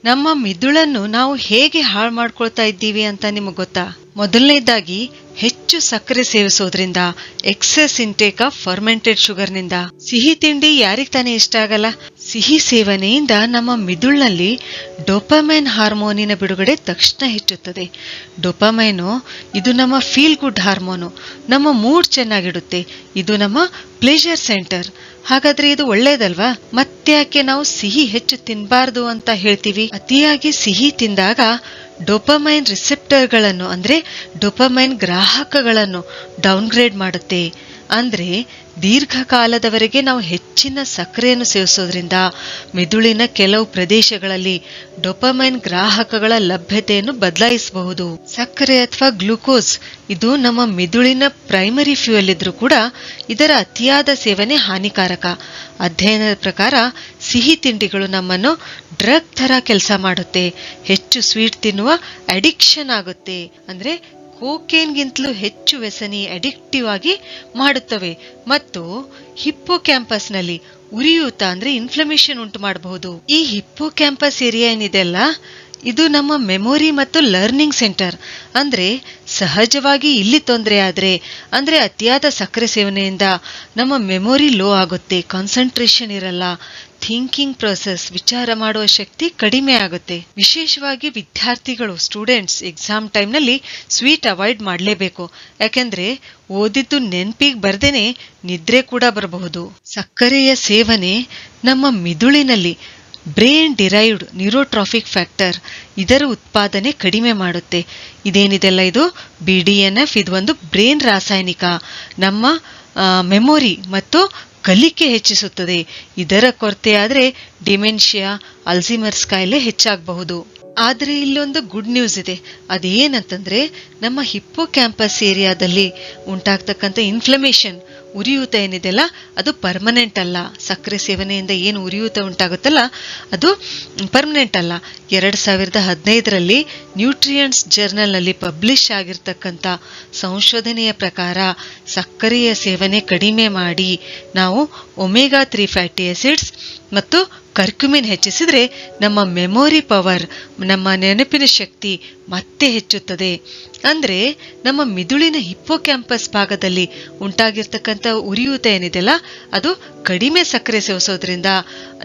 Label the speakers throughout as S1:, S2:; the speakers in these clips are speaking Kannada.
S1: ನಮ್ಮ ಮಿದುಳನ್ನು ನಾವು ಹೇಗೆ ಹಾಳು ಮಾಡ್ಕೊಳ್ತಾ ಇದ್ದೀವಿ ಅಂತ ನಿಮಗೆ ಗೊತ್ತಾ? ಮೊದಲನೇದಾಗಿ ಹೆಚ್ಚು ಸಕ್ಕರೆ ಸೇವಿಸೋದ್ರಿಂದ, ಎಕ್ಸೆಸ್ ಇಂಟೇಕ್ ಆಫ್ ಫರ್ಮೆಂಟೆಡ್ ಶುಗರ್ನಿಂದ. ಸಿಹಿ ತಿಂಡಿ ಯಾರಿಗ್ ತಾನೇ ಇಷ್ಟ ಆಗಲ್ಲ? ಸಿಹಿ ಸೇವನೆಯಿಂದ ನಮ್ಮ ಮಿದುಳಿನಲ್ಲಿ ಡೋಪಮೈನ್ ಹಾರ್ಮೋನಿನ ಬಿಡುಗಡೆ ತಕ್ಷಣ ಹೆಚ್ಚುತ್ತದೆ. ಡೋಪಮೈನು ಇದು ನಮ್ಮ ಫೀಲ್ ಗುಡ್ ಹಾರ್ಮೋನು, ನಮ್ಮ ಮೂಡ್ ಚೆನ್ನಾಗಿಡುತ್ತೆ. ಇದು ನಮ್ಮ ಪ್ಲೇಜರ್ ಸೆಂಟರ್. ಹಾಗಾದ್ರೆ ಇದು ಒಳ್ಳೇದಲ್ವಾ? ಮತ್ತ್ಯಾಕೆ ನಾವು ಸಿಹಿ ಹೆಚ್ಚು ತಿನ್ಬಾರ್ದು ಅಂತ ಹೇಳ್ತೀವಿ? ಅತಿಯಾಗಿ ಸಿಹಿ ತಿಂದಾಗ ಡೋಪಮೈನ್ ರಿಸೆಪ್ಟರ್ಗಳನ್ನು ಅಂದ್ರೆ ಡೋಪಮೈನ್ ಗ್ರಾಹಕಗಳನ್ನು ಡೌನ್ಗ್ರೇಡ್ ಮಾಡುತ್ತೆ. ಅಂದ್ರೆ ದೀರ್ಘಕಾಲದವರೆಗೆ ನಾವು ಹೆಚ್ಚಿನ ಸಕ್ಕರೆಯನ್ನು ಸೇವಿಸೋದ್ರಿಂದ ಮೆದುಳಿನ ಕೆಲವು ಪ್ರದೇಶಗಳಲ್ಲಿ ಡೋಪಮೈನ್ ಗ್ರಾಹಕಗಳ ಲಭ್ಯತೆಯನ್ನು ಬದಲಾಯಿಸಬಹುದು. ಸಕ್ಕರೆ ಅಥವಾ ಗ್ಲೂಕೋಸ್ ಇದು ನಮ್ಮ ಮೆದುಳಿನ ಪ್ರೈಮರಿ ಫ್ಯೂಯಲ್ ಇದ್ರೂ ಕೂಡ ಇದರ ಅತಿಯಾದ ಸೇವನೆ ಹಾನಿಕಾರಕ. ಅಧ್ಯಯನದ ಪ್ರಕಾರ ಸಿಹಿ ತಿಂಡಿಗಳು ನಮ್ಮನ್ನು ಡ್ರಗ್ ತರ ಕೆಲಸ ಮಾಡುತ್ತೆ. ಹೆಚ್ಚು ಸ್ವೀಟ್ ತಿನ್ನುವ ಅಡಿಕ್ಷನ್ ಆಗುತ್ತೆ. ಅಂದ್ರೆ ಕೋಕೇನ್ಗಿಂತಲೂ ಹೆಚ್ಚು ವ್ಯಸನಿ, ಅಡಿಕ್ಟಿವ್ ಆಗಿ ಮಾಡುತ್ತವೆ. ಮತ್ತು ಹಿಪ್ಪೋ ಕ್ಯಾಂಪಸ್ನಲ್ಲಿ ಉರಿಯೂತ ಅಂದ್ರೆ ಇನ್ಫ್ಲಮೇಷನ್ ಉಂಟು ಮಾಡಬಹುದು. ಈ ಹಿಪ್ಪೋ ಕ್ಯಾಂಪಸ್ ಏರಿಯಾ ಏನಿದೆಲ್ಲ ಇದು ನಮ್ಮ ಮೆಮೊರಿ ಮತ್ತು ಲರ್ನಿಂಗ್ ಸೆಂಟರ್. ಅಂದ್ರೆ ಸಹಜವಾಗಿ ಇಲ್ಲಿ ತೊಂದರೆ ಆದ್ರೆ ಅಂದ್ರೆ ಅತಿಯಾದ ಸಕ್ಕರೆ ಸೇವನೆಯಿಂದ ನಮ್ಮ ಮೆಮೊರಿ ಲೋ ಆಗುತ್ತೆ, ಕಾನ್ಸಂಟ್ರೇಷನ್ ಇರಲ್ಲ, ಥಿಂಕಿಂಗ್ ಪ್ರೊಸೆಸ್ ವಿಚಾರ ಮಾಡುವ ಶಕ್ತಿ ಕಡಿಮೆ ಆಗುತ್ತೆ. ವಿಶೇಷವಾಗಿ ವಿದ್ಯಾರ್ಥಿಗಳು, ಸ್ಟೂಡೆಂಟ್ಸ್ ಎಕ್ಸಾಮ್ ಟೈಮ್ನಲ್ಲಿ ಸ್ವೀಟ್ ಅವಾಯ್ಡ್ ಮಾಡಲೇಬೇಕು. ಯಾಕೆಂದ್ರೆ ಓದಿದ್ದು ನೆನ್ಪಿಗೆ ಬರ್ದೇನೆ ನಿದ್ರೆ ಕೂಡ ಬರಬಹುದು. ಸಕ್ಕರೆಯ ಸೇವನೆ ನಮ್ಮ ಮಿದುಳಿನಲ್ಲಿ ಬ್ರೇನ್ ಡಿರೈವ್ಡ್ ನ್ಯೂರೋಟ್ರಾಫಿಕ್ ಫ್ಯಾಕ್ಟರ್ ಇದರ ಉತ್ಪಾದನೆ ಕಡಿಮೆ ಮಾಡುತ್ತೆ. ಇದೇನಿದೆಲ್ಲ ಇದು BDNF, ಇದು ಒಂದು ಬ್ರೇನ್ ರಾಸಾಯನಿಕ. ನಮ್ಮ ಮೆಮೊರಿ ಮತ್ತು ಕಲಿಕೆ ಹೆಚ್ಚಿಸುತ್ತದೆ. ಇದರ ಕೊರತೆಯಾದ್ರೆ ಡಿಮೆನ್ಷಿಯಾ, ಅಲ್ಝೀಮರ್ಸ್ ಕಾಯಿಲೆ ಹೆಚ್ಚಾಗಬಹುದು. ಆದ್ರೆ ಇಲ್ಲೊಂದು ಗುಡ್ ನ್ಯೂಸ್ ಇದೆ. ಅದೇನಂತಂದ್ರೆ ನಮ್ಮ ಹಿಪ್ಪೋ ಕ್ಯಾಂಪಸ್ ಏರಿಯಾದಲ್ಲಿ ಉಂಟಾಗ್ತಕ್ಕಂಥ ಇನ್ಫ್ಲಮೇಷನ್, ಉರಿಯೂತ ಏನಿದೆಲ್ಲ ಅದು ಪರ್ಮನೆಂಟ್ ಅಲ್ಲ. ಸಕ್ಕರೆ ಸೇವನೆಯಿಂದ ಏನು ಉರಿಯೂತ ಉಂಟಾಗುತ್ತಲ್ಲ ಅದು ಪರ್ಮನೆಂಟ್ ಅಲ್ಲ. 2015ರಲ್ಲಿ ನ್ಯೂಟ್ರಿಯೆಂಟ್ಸ್ ಜರ್ನಲ್ ನಲ್ಲಿ ಪಬ್ಲಿಷ್ ಆಗಿರ್ತಕ್ಕಂಥ ಸಂಶೋಧನೆಯ ಪ್ರಕಾರ ಸಕ್ಕರೆಯ ಸೇವನೆ ಕಡಿಮೆ ಮಾಡಿ ನಾವು ಒಮೆಗಾ 3 ಫ್ಯಾಟಿ ಆಸಿಡ್ಸ್ ಮತ್ತು ಕರ್ಕ್ಯುಮಿನ್ ಹೆಚ್ಚಿಸಿದ್ರೆ ನಮ್ಮ ಮೆಮೊರಿ ಪವರ್, ನಮ್ಮ ನೆನಪಿನ ಶಕ್ತಿ ಮತ್ತೆ ಹೆಚ್ಚುತ್ತದೆ. ಅಂದ್ರೆ ನಮ್ಮ ಮಿದುಳಿನ ಹಿಪ್ಪೋ ಕ್ಯಾಂಪಸ್ ಭಾಗದಲ್ಲಿ ಉಂಟಾಗಿರ್ತಕ್ಕಂಥ ಉರಿಯೂತ ಏನಿದೆಲ್ಲ ಅದು ಕಡಿಮೆ ಸಕ್ಕರೆ ಸೇವಿಸೋದ್ರಿಂದ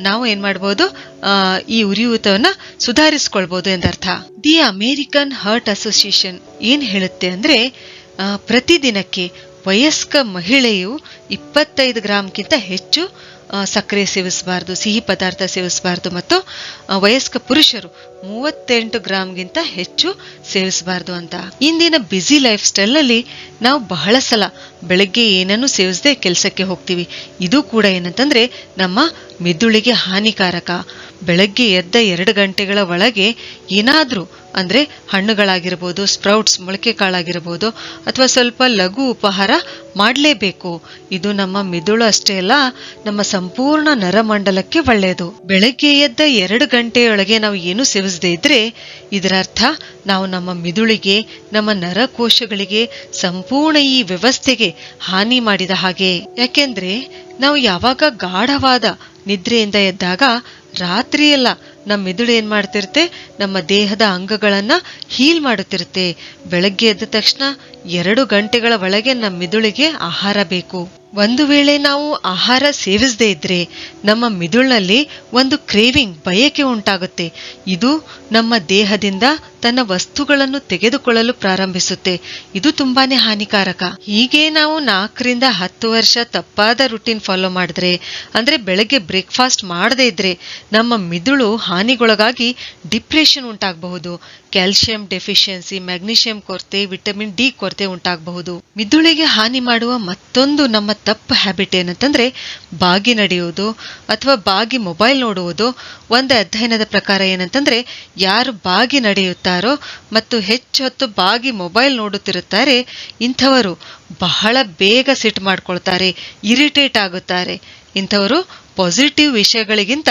S1: ನಾವು ಏನ್ ಮಾಡಬಹುದು, ಈ ಉರಿಯೂತವನ್ನ ಸುಧಾರಿಸಿಕೊಳ್ಬಹುದು ಎಂದರ್ಥ. ದಿ ಅಮೇರಿಕನ್ ಹಾರ್ಟ್ ಅಸೋಸಿಯೇಷನ್ ಏನ್ ಹೇಳುತ್ತೆ ಅಂದ್ರೆ ಪ್ರತಿದಿನಕ್ಕೆ ವಯಸ್ಕ ಮಹಿಳೆಯು 25 ಗ್ರಾಂಗಿಂತ ಹೆಚ್ಚು ಸಕ್ಕರೆ ಸೇವಿಸಬಾರದು, ಸಿಹಿ ಪದಾರ್ಥ ಸೇವಿಸಬಾರದು. ಮತ್ತು ವಯಸ್ಕ ಪುರುಷರು 38 ಗ್ರಾಂಗಿಂತ ಹೆಚ್ಚು ಸೇವಿಸಬಾರದು ಅಂತ. ಇಂದಿನ ಬ್ಯುಸಿ ಲೈಫ್ ಸ್ಟೈಲ್ ನಲ್ಲಿ ನಾವು ಬಹಳ ಸಲ ಬೆಳಗ್ಗೆ ಏನನ್ನು ಸೇವಿಸದೆ ಕೆಲಸಕ್ಕೆ ಹೋಗ್ತೀವಿ. ಇದು ಕೂಡ ಏನಂತಂದ್ರೆ ನಮ್ಮ ಮೆದುಳಿಗೆ ಹಾನಿಕಾರಕ. ಬೆಳಗ್ಗೆ ಎದ್ದ 2 ಗಂಟೆಗಳ ಒಳಗೆ ಏನಾದ್ರೂ ಅಂದ್ರೆ ಹಣ್ಣುಗಳಾಗಿರ್ಬೋದು, ಸ್ಪ್ರೌಟ್ಸ್ ಮೊಳಕೆ ಕಾಳಾಗಿರ್ಬೋದು, ಅಥವಾ ಸ್ವಲ್ಪ ಲಘು ಉಪಹಾರ ಮಾಡಲೇಬೇಕು. ಇದು ನಮ್ಮ ಮೆದುಳು ಅಷ್ಟೇ ಅಲ್ಲ, ನಮ್ಮ ಸಂಪೂರ್ಣ ನರಮಂಡಲಕ್ಕೆ ಒಳ್ಳೆಯದು. ಬೆಳಗ್ಗೆ ಎದ್ದ 2 ಗಂಟೆಯೊಳಗೆ ನಾವು ಏನು ಸೇವಿಸದೇ ಇದ್ರೆ ಇದರ ಅರ್ಥ ನಾವು ನಮ್ಮ ಮಿದುಳಿಗೆ, ನಮ್ಮ ನರಕೋಶಗಳಿಗೆ, ಸಂಪೂರ್ಣ ಈ ವ್ಯವಸ್ಥೆಗೆ ಹಾನಿ ಮಾಡಿದ ಹಾಗೆ. ಯಾಕೆಂದ್ರೆ ನಾವು ಯಾವಾಗ ಗಾಢವಾದ ನಿದ್ರೆಯಿಂದ ಎದ್ದಾಗ ರಾತ್ರಿಯೆಲ್ಲ ನಮ್ಮ ಮಿದುಳು ಏನ್ ಮಾಡ್ತಿರುತ್ತೆ, ನಮ್ಮ ದೇಹದ ಅಂಗಗಳನ್ನ ಹೀಲ್ ಮಾಡುತ್ತಿರುತ್ತೆ. ಬೆಳಗ್ಗೆ ಎದ್ದ ತಕ್ಷಣ 2 ಗಂಟೆಗಳ ಒಳಗೆ ನಮ್ಮ ಮಿದುಳಿಗೆ ಆಹಾರ ಬೇಕು. ಒಂದು ವೇಳೆ ನಾವು ಆಹಾರ ಸೇವಿಸದೇ ಇದ್ರೆ ನಮ್ಮ ಮಿದುಳಿನಲ್ಲಿ ಒಂದು ಕ್ರೇವಿಂಗ್, ಬಯಕೆ ಉಂಟಾಗುತ್ತೆ. ಇದು ನಮ್ಮ ದೇಹದಿಂದ ತನ್ನ ವಸ್ತುಗಳನ್ನು ತೆಗೆದುಕೊಳ್ಳಲು ಪ್ರಾರಂಭಿಸುತ್ತೆ. ಇದು ತುಂಬಾನೇ ಹಾನಿಕಾರಕ. ಹೀಗೆ ನಾವು 4 ರಿಂದ 10 ವರ್ಷ ತಪ್ಪಾದ ರುಟೀನ್ ಫಾಲೋ ಮಾಡಿದ್ರೆ, ಅಂದ್ರೆ ಬೆಳಗ್ಗೆ ಬ್ರೇಕ್ಫಾಸ್ಟ್ ಮಾಡದೇ ಇದ್ರೆ ನಮ್ಮ ಮಿದುಳು ಹಾನಿಗೊಳಗಾಗಿ ಡಿಪ್ರೆಷನ್ ಉಂಟಾಗಬಹುದು. ಕ್ಯಾಲ್ಸಿಯಂ ಡೆಫಿಷಿಯನ್ಸಿ, ಮ್ಯಾಗ್ನೀಷಿಯಂ ಕೊರತೆ, ವಿಟಮಿನ್ ಡಿ ಕೊರತೆ ಉಂಟಾಗಬಹುದು. ಮಿದುಳಿಗೆ ಹಾನಿ ಮಾಡುವ ಮತ್ತೊಂದು ನಮ್ಮ ತಪ್ಪು ಹ್ಯಾಬಿಟ್ ಏನಂತಂದ್ರೆ ಬಾಗಿ ನಡೆಯುವುದು ಅಥವಾ ಬಾಗಿ ಮೊಬೈಲ್ ನೋಡುವುದು. ಒಂದು ಅಧ್ಯಯನದ ಪ್ರಕಾರ ಏನಂತಂದ್ರೆ ಯಾರು ಬಾಗಿ ನಡೆಯುತ್ತಾರೋ ಮತ್ತು ಹೆಚ್ಚು ಹೊತ್ತು ಬಾಗಿ ಮೊಬೈಲ್ ನೋಡುತ್ತಿರುತ್ತಾರೆ ಇಂಥವರು ಬಹಳ ಬೇಗ ಸಿಟ್ಟು ಮಾಡ್ಕೊಳ್ತಾರೆ, ಇರಿಟೇಟ್ ಆಗುತ್ತಾರೆ. ಇಂಥವರು ಪಾಸಿಟಿವ್ ವಿಷಯಗಳಿಗಿಂತ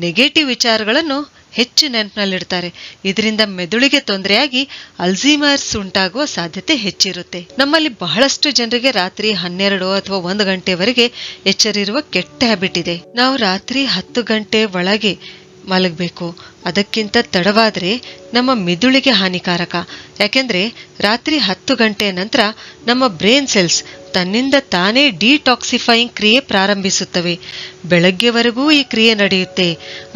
S1: ನೆಗೆಟಿವ್ ವಿಚಾರಗಳನ್ನು ಹೆಚ್ಚು ನೆನಪಿನಲ್ಲಿಡ್ತಾರೆ. ಇದರಿಂದ ಮೆದುಳಿಗೆ ತೊಂದರೆಯಾಗಿ ಅಲ್ಝೀಮರ್ಸ್ ಉಂಟಾಗುವ ಸಾಧ್ಯತೆ ಹೆಚ್ಚಿರುತ್ತೆ. ನಮ್ಮಲ್ಲಿ ಬಹಳಷ್ಟು ಜನರಿಗೆ ರಾತ್ರಿ 12 ಅಥವಾ 1 ಗಂಟೆವರೆಗೆ ಎಚ್ಚರಿರುವ ಕೆಟ್ಟ ಹ್ಯಾಬಿಟ್ ಇದೆ. ನಾವು ರಾತ್ರಿ 10 ಗಂಟೆ ಒಳಗೆ ಮಲಗಬೇಕು. ಅದಕ್ಕಿಂತ ತಡವಾದ್ರೆ ನಮ್ಮ ಮಿದುಳಿಗೆ ಹಾನಿಕಾರಕ. ಯಾಕೆಂದ್ರೆ ರಾತ್ರಿ 10 ಗಂಟೆಯ ನಂತರ ನಮ್ಮ ಬ್ರೈನ್ ಸೆಲ್ಸ್ ತನ್ನಿಂದ ತಾನೇ ಡಿಟಾಕ್ಸಿಫೈಯಿಂಗ್ ಕ್ರಿಯೆ ಪ್ರಾರಂಭಿಸುತ್ತವೆ. ಬೆಳಗ್ಗೆವರೆಗೂ ಈ ಕ್ರಿಯೆ ನಡೆಯುತ್ತೆ.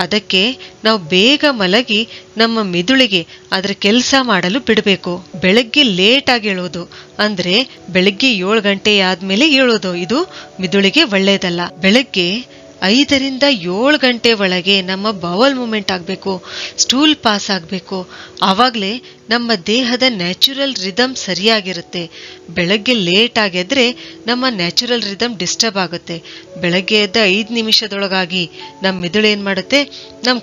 S1: ಅದಕ್ಕೆ ನಾವು ಬೇಗ ಮಲಗಿ ನಮ್ಮ ಮಿದುಳಿಗೆ ಅದರ ಕೆಲಸ ಮಾಡಲು ಬಿಡಬೇಕು. ಬೆಳಗ್ಗೆ ಲೇಟ್ ಆಗಿ ಏಳೋದು ಅಂದ್ರೆ ಬೆಳಗ್ಗೆ 7 ಗಂಟೆ ಆದ್ಮೇಲೆ ಏಳೋದು, ಇದು ಮಿದುಳಿಗೆ ಒಳ್ಳೇದಲ್ಲ. ಬೆಳಗ್ಗೆ 5ರಿಂದ 7 ಗಂಟೆ ಒಳಗೆ ನಮ್ಮ ಬೌಲ್ ಮೂವ್ಮೆಂಟ್ ಆಗಬೇಕು, ಸ್ಟೂಲ್ ಪಾಸ್ ಆಗಬೇಕು. ಆವಾಗಲೇ ನಮ್ಮ ದೇಹದ ನ್ಯಾಚುರಲ್ ರಿದಮ್ ಸರಿಯಾಗಿರುತ್ತೆ. ಬೆಳಗ್ಗೆ ಲೇಟ್ ಆಗಿದ್ರೆ ನಮ್ಮ ನ್ಯಾಚುರಲ್ ರಿದಮ್ ಡಿಸ್ಟರ್ಬ್ ಆಗುತ್ತೆ. ಬೆಳಗ್ಗೆ ಎದ್ದ 5 ನಿಮಿಷದೊಳಗಾಗಿ ನಮ್ಮ ಮಿದುಳು ಏನ್ ಮಾಡುತ್ತೆ, ನಮ್ಮ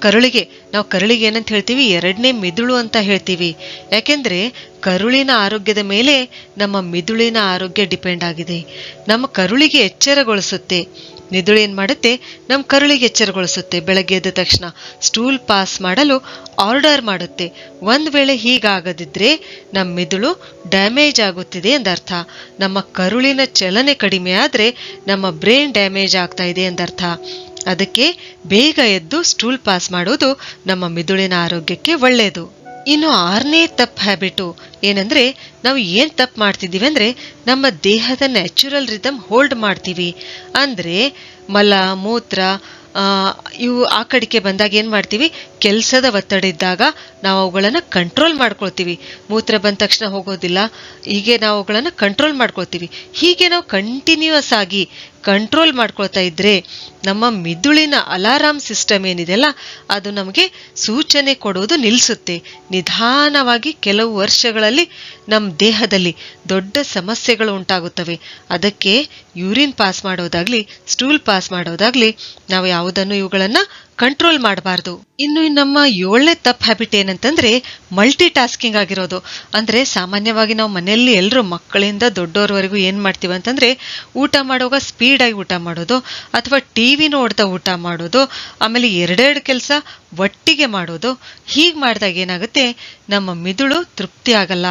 S1: ನಾವು ಕರುಳಿಗೆ ಏನಂತ ಹೇಳ್ತೀವಿ, 2ನೇ ಮಿದುಳು ಅಂತ ಹೇಳ್ತೀವಿ. ಯಾಕೆಂದ್ರೆ ಕರುಳಿನ ಆರೋಗ್ಯದ ಮೇಲೆ ನಮ್ಮ ಮಿದುಳಿನ ಆರೋಗ್ಯ ಡಿಪೆಂಡ್ ಆಗಿದೆ. ನಮ್ಮ ಕರುಳಿಗೆ ಎಚ್ಚರಗೊಳಿಸುತ್ತೆ. ಮಿದುಳು ಏನ್ ಮಾಡುತ್ತೆ, ನಮ್ಮ ಕರುಳಿಗೆ ಎಚ್ಚರಗೊಳಿಸುತ್ತೆ. ಬೆಳಗ್ಗೆ ಎದ್ದ ತಕ್ಷಣ ಸ್ಟೂಲ್ ಪಾಸ್ ಮಾಡಲು ಆರ್ಡರ್ ಮಾಡುತ್ತೆ. ಒಂದ್ ವೇಳೆ ಹೀಗಾಗದಿದ್ರೆ ನಮ್ಮ ಮಿದುಳು ಡ್ಯಾಮೇಜ್ ಆಗುತ್ತಿದೆ ಎಂದರ್ಥ. ನಮ್ಮ ಕರುಳಿನ ಚಲನೆ ಕಡಿಮೆ ಆದ್ರೆ ನಮ್ಮ ಬ್ರೈನ್ ಡ್ಯಾಮೇಜ್ ಆಗ್ತಾ ಇದೆ ಎಂದರ್ಥ. ಅದಕ್ಕೆ ಬೇಗ ಎದ್ದು ಸ್ಟೂಲ್ ಪಾಸ್ ಮಾಡೋದು ನಮ್ಮ ಮಿದುಳಿನ ಆರೋಗ್ಯಕ್ಕೆ ಒಳ್ಳೆಯದು. ಇನ್ನು 6ನೇ ತಪ್ಪು ಹ್ಯಾಬಿಟು ಏನಂದ್ರೆ, ನಾವು ಏನ್ ತಪ್ಪು ಮಾಡ್ತಿದ್ದೀವಿ ಅಂದ್ರೆ ನಮ್ಮ ದೇಹದ ನ್ಯಾಚುರಲ್ ರಿದಮ್ ಹೋಲ್ಡ್ ಮಾಡ್ತೀವಿ. ಅಂದ್ರೆ ಮಲ ಮೂತ್ರ ಇವು ಆ ಕಡೆಗೆ ಬಂದಾಗ ಏನ್ ಮಾಡ್ತೀವಿ, ಕೆಲಸದ ಒತ್ತಡ ಇದ್ದಾಗ ನಾವು ಅವುಗಳನ್ನ ಕಂಟ್ರೋಲ್ ಮಾಡ್ಕೊಳ್ತೀವಿ. ಮೂತ್ರ ಬಂದ ತಕ್ಷಣ ಹೋಗೋದಿಲ್ಲ, ಹೀಗೆ ನಾವು ಅವುಗಳನ್ನ ಕಂಟ್ರೋಲ್ ಮಾಡ್ಕೊಳ್ತೀವಿ. ಹೀಗೆ ನಾವು ಕಂಟಿನ್ಯೂಸ್ ಆಗಿ ಕಂಟ್ರೋಲ್ ಮಾಡ್ಕೊಳ್ತಾ ಇದ್ರೆ ನಮ್ಮ ಮಿದುಳಿನ ಅಲಾರಾಮ್ ಸಿಸ್ಟಮ್ ಏನಿದೆಯಲ್ಲ ಅದು ನಮಗೆ ಸೂಚನೆ ಕೊಡುವುದು ನಿಲ್ಲಿಸುತ್ತೆ. ನಿಧಾನವಾಗಿ ಕೆಲವು ವರ್ಷಗಳಲ್ಲಿ ನಮ್ಮ ದೇಹದಲ್ಲಿ ದೊಡ್ಡ ಸಮಸ್ಯೆಗಳು ಉಂಟಾಗುತ್ತವೆ. ಅದಕ್ಕೆ ಯೂರಿನ್ ಪಾಸ್ ಮಾಡೋದಾಗ್ಲಿ ಸ್ಟೂಲ್ ಪಾಸ್ ಮಾಡೋದಾಗ್ಲಿ ನಾವು ಯಾವುದನ್ನು ಇವುಗಳನ್ನ ಕಂಟ್ರೋಲ್ ಮಾಡಬಾರ್ದು. ಇನ್ನು ನಮ್ಮ 7ನೇ ತಪ್ಪು ಹ್ಯಾಬಿಟ್ ಏನಂತಂದ್ರೆ ಮಲ್ಟಿ ಟಾಸ್ಕಿಂಗ್ ಆಗಿರೋದು. ಅಂದ್ರೆ ಸಾಮಾನ್ಯವಾಗಿ ನಾವು ಮನೆಯಲ್ಲಿ ಎಲ್ಲರೂ ಮಕ್ಕಳಿಂದ ದೊಡ್ಡೋರ್ವರೆಗೂ ಏನ್ ಮಾಡ್ತೀವಿ ಅಂತಂದ್ರೆ ಊಟ ಮಾಡುವಾಗ ಸ್ಪೀಡ್ ಆಗಿ ಊಟ ಮಾಡೋದು, ಅಥವಾ ಟಿವಿ ನೋಡ್ತಾ ಊಟ ಮಾಡೋದು, ಆಮೇಲೆ 2 ಕೆಲಸ ಒಟ್ಟಿಗೆ ಮಾಡೋದು. ಹೀಗ್ ಮಾಡಿದಾಗ ಏನಾಗುತ್ತೆ, ನಮ್ಮ ಮಿದುಳು ತೃಪ್ತಿ ಆಗಲ್ಲ,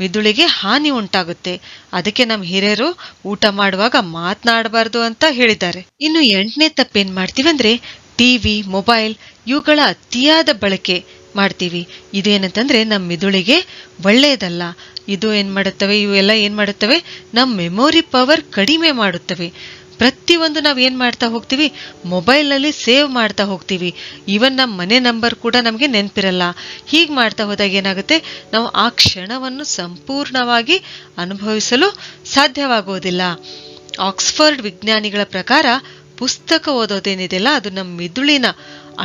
S1: ಮಿದುಳಿಗೆ ಹಾನಿ ಉಂಟಾಗುತ್ತೆ. ಅದಕ್ಕೆ ನಮ್ಮ ಹಿರಿಯರು ಊಟ ಮಾಡುವಾಗ ಮಾತನಾಡಬಾರ್ದು ಅಂತ ಹೇಳಿದ್ದಾರೆ. ಇನ್ನು 8ನೇ ತಪ್ಪೇನ್ ಮಾಡ್ತೀವಿ ಅಂದ್ರೆ ಟಿವಿ ಮೊಬೈಲ್ ಇವುಗಳ ಅತಿಯಾದ ಬಳಕೆ ಮಾಡ್ತೀವಿ. ಇದೇನಂತಂದ್ರೆ ನಮ್ಮ ಮಿದುಳಿಗೆ ಒಳ್ಳೆಯದಲ್ಲ. ಇದು ಏನ್ ಮಾಡುತ್ತವೆ, ಇವೆಲ್ಲ ಏನ್ ಮಾಡುತ್ತವೆ, ನಮ್ಮ ಮೆಮೊರಿ ಪವರ್ ಕಡಿಮೆ ಮಾಡುತ್ತವೆ. ಪ್ರತಿಯೊಂದು ನಾವ್ ಏನ್ ಮಾಡ್ತಾ ಹೋಗ್ತೀವಿ, ಮೊಬೈಲ್ ನಲ್ಲಿ ಸೇವ್ ಮಾಡ್ತಾ ಹೋಗ್ತೀವಿ. ಈವನ್ ನಮ್ಮ ಮನೆ ನಂಬರ್ ಕೂಡ ನಮ್ಗೆ ನೆನಪಿರಲ್ಲ. ಹೀಗ್ ಮಾಡ್ತಾ ಹೋದಾಗ ಏನಾಗುತ್ತೆ, ನಾವು ಆ ಕ್ಷಣವನ್ನು ಸಂಪೂರ್ಣವಾಗಿ ಅನುಭವಿಸಲು ಸಾಧ್ಯವಾಗುವುದಿಲ್ಲ. ಆಕ್ಸ್ಫರ್ಡ್ ವಿಜ್ಞಾನಿಗಳ ಪ್ರಕಾರ ಪುಸ್ತಕ ಓದೋದೇನಿದೆಯಲ್ಲ ಅದು ನಮ್ಮ ಮಿದುಳಿನ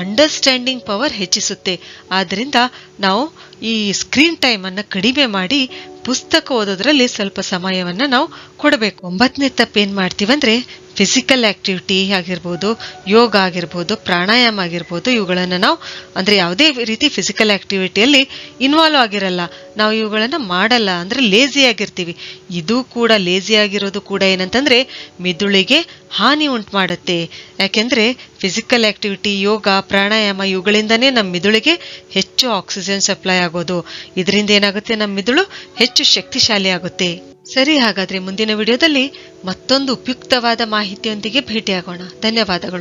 S1: ಅಂಡರ್ಸ್ಟ್ಯಾಂಡಿಂಗ್ ಪವರ್ ಹೆಚ್ಚಿಸುತ್ತೆ. ಆದ್ರಿಂದ ನಾವು ಈ ಸ್ಕ್ರೀನ್ ಟೈಮ್ ಅನ್ನ ಕಡಿಮೆ ಮಾಡಿ ಪುಸ್ತಕ ಓದೋದ್ರಲ್ಲಿ ಸ್ವಲ್ಪ ಸಮಯವನ್ನ ನಾವು ಕೊಡಬೇಕು. 9ನೇ ತಪ್ಪೇನ್ ಮಾಡ್ತೀವಂದ್ರೆ ಫಿಸಿಕಲ್ ಆಕ್ಟಿವಿಟಿ ಆಗಿರ್ಬೋದು, ಯೋಗ ಆಗಿರ್ಬೋದು, ಪ್ರಾಣಾಯಾಮ ಆಗಿರ್ಬೋದು, ಇವುಗಳನ್ನ ನಾವು ಅಂದ್ರೆ ಯಾವುದೇ ರೀತಿ ಫಿಸಿಕಲ್ ಆಕ್ಟಿವಿಟಿಯಲ್ಲಿ ಇನ್ವಾಲ್ವ್ ಆಗಿರಲ್ಲ, ನಾವು ಇವುಗಳನ್ನ ಮಾಡಲ್ಲ, ಅಂದ್ರೆ ಲೇಜಿ ಆಗಿರ್ತೀವಿ. ಇದು ಕೂಡ ಲೇಜಿ ಆಗಿರೋದು ಕೂಡ ಏನಂತಂದ್ರೆ ಮಿದುಳಿಗೆ ಹಾನಿ ಉಂಟು ಮಾಡುತ್ತೆ. ಯಾಕೆಂದ್ರೆ ಫಿಸಿಕಲ್ ಆಕ್ಟಿವಿಟಿ, ಯೋಗ, ಪ್ರಾಣಾಯಾಮ ಇವುಗಳಿಂದನೇ ನಮ್ಮ ಮಿದುಳಿಗೆ ಹೆಚ್ಚು ಆಕ್ಸಿಜನ್ ಸಪ್ಲೈ ಆಗೋದು. ಇದರಿಂದ ಏನಾಗುತ್ತೆ, ನಮ್ಮ ಮಿದುಳು ಹೆಚ್ಚು ಶಕ್ತಿಶಾಲಿ ಆಗುತ್ತೆ. ಸರಿ, ಹಾಗಾದ್ರೆ ಮುಂದಿನ ವಿಡಿಯೋದಲ್ಲಿ ಮತ್ತೊಂದು ಉಪಯುಕ್ತವಾದ ಮಾಹಿತಿಯೊಂದಿಗೆ ಭೇಟಿಯಾಗೋಣ. ಧನ್ಯವಾದಗಳು.